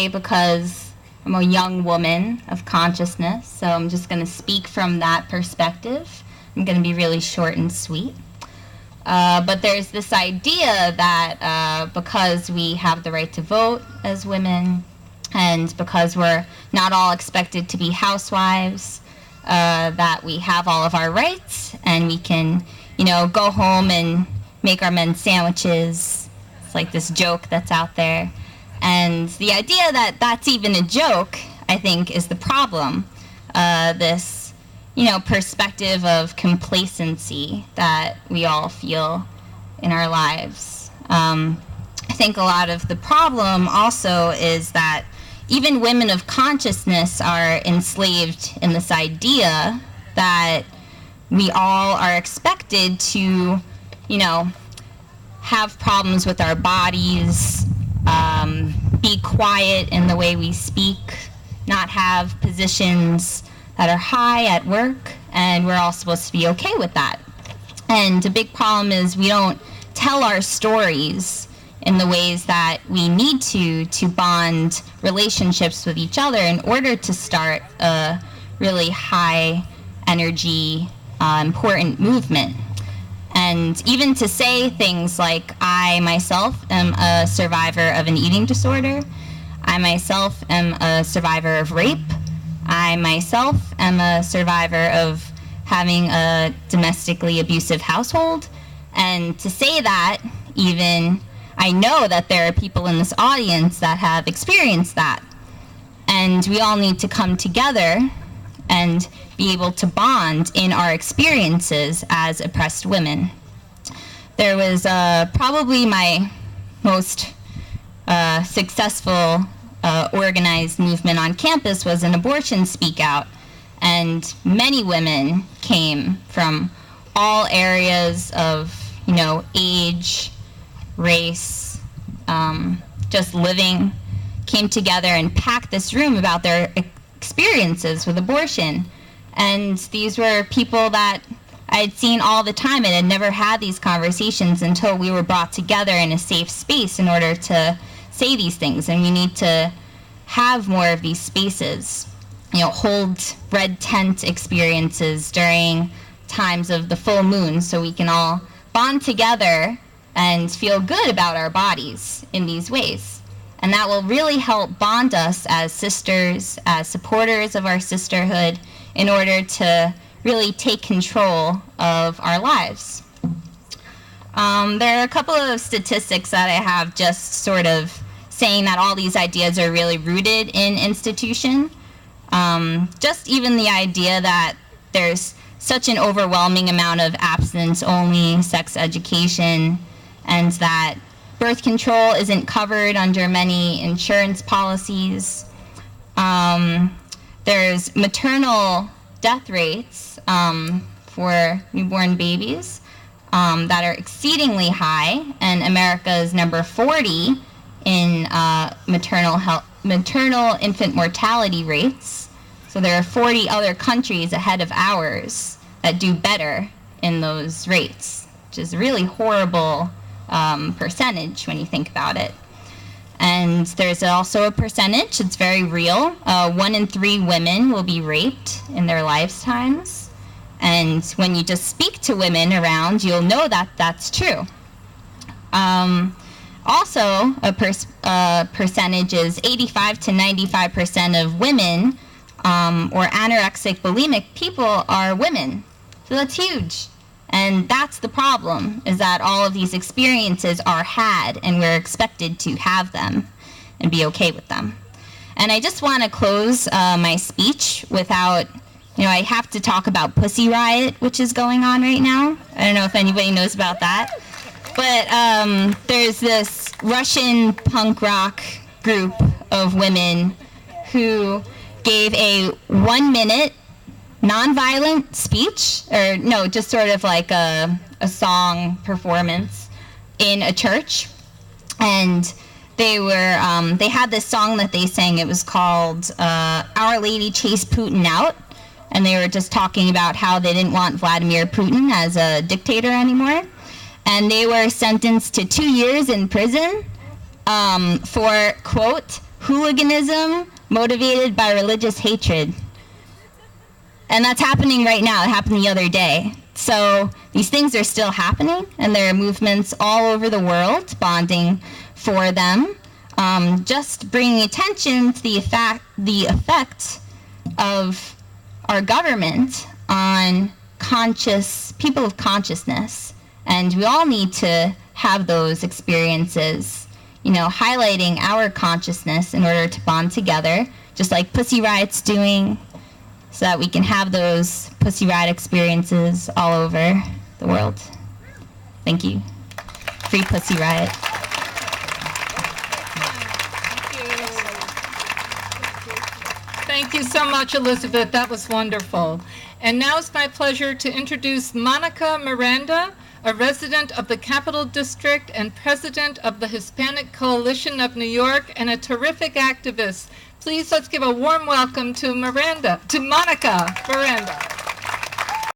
today because I'm a young woman of consciousness, so I'm just going to speak from that perspective. I'm going to be really short and sweet. But there's this idea that because we have the right to vote as women, and because we're not all expected to be housewives, that we have all of our rights, and we can, go home and make our men sandwiches. It's like this joke that's out there. And the idea that that's even a joke, I think, is the problem. This, perspective of complacency that we all feel in our lives. I think a lot of the problem also is that even women of consciousness are enslaved in this idea that we all are expected to, have problems with our bodies, be quiet in the way we speak, not have positions that are high at work, and we're all supposed to be okay with that. And a big problem is we don't tell our stories in the ways that we need to bond relationships with each other in order to start a really high energy, important movement. And even to say things like, I myself am a survivor of an eating disorder, I myself am a survivor of rape, I myself am a survivor of having a domestically abusive household, and to say that, even, I know that there are people in this audience that have experienced that. And we all need to come together and be able to bond in our experiences as oppressed women. There was probably my most successful organized movement on campus was an abortion speak out. And many women came from all areas of, age, race, just living, came together and packed this room about their experiences with abortion. And these were people that I had seen all the time and had never had these conversations until we were brought together in a safe space in order to say these things. And we need to have more of these spaces, hold red tent experiences during times of the full moon so we can all bond together and feel good about our bodies in these ways. And that will really help bond us as sisters, as supporters of our sisterhood, in order to really take control of our lives. There are a couple of statistics that I have just sort of saying that all these ideas are really rooted in institution. Just even the idea that there's such an overwhelming amount of abstinence-only sex education, and that birth control isn't covered under many insurance policies. There's maternal death rates for newborn babies that are exceedingly high, and America is number 40 in maternal infant mortality rates. So there are 40 other countries ahead of ours that do better in those rates, which is a really horrible percentage when you think about it. And there's also a percentage, it's very real, 1 in 3 women will be raped in their lifetimes. And when you just speak to women around, you'll know that that's true. Also, a percentage is 85 to 95% of women or anorexic bulimic people are women. So that's huge. And that's the problem, is that all of these experiences are had, and we're expected to have them and be okay with them. And I just want to close my speech without, I have to talk about Pussy Riot, which is going on right now. I don't know if anybody knows about that. But there's this Russian punk rock group of women who gave a 1-minute nonviolent speech, or no, just sort of like a song performance in a church. And they had this song that they sang. It was called Our Lady Chased Putin Out. And they were just talking about how they didn't want Vladimir Putin as a dictator anymore. And they were sentenced to 2 years in prison for, quote, hooliganism motivated by religious hatred. And that's happening right now. It happened the other day. So these things are still happening, and there are movements all over the world bonding for them. Just bringing attention to the effect of our government on people of consciousness. And we all need to have those experiences, highlighting our consciousness in order to bond together, just like Pussy Riot's doing, so that we can have those Pussy Riot experiences all over the world. Thank you. Free Pussy Riot. Thank you so much, Elizabeth. That was wonderful. And now it's my pleasure to introduce Monica Miranda, a resident of the Capital District and president of the Hispanic Coalition of New York and a terrific activist. Please let's give a warm welcome to Monica Miranda.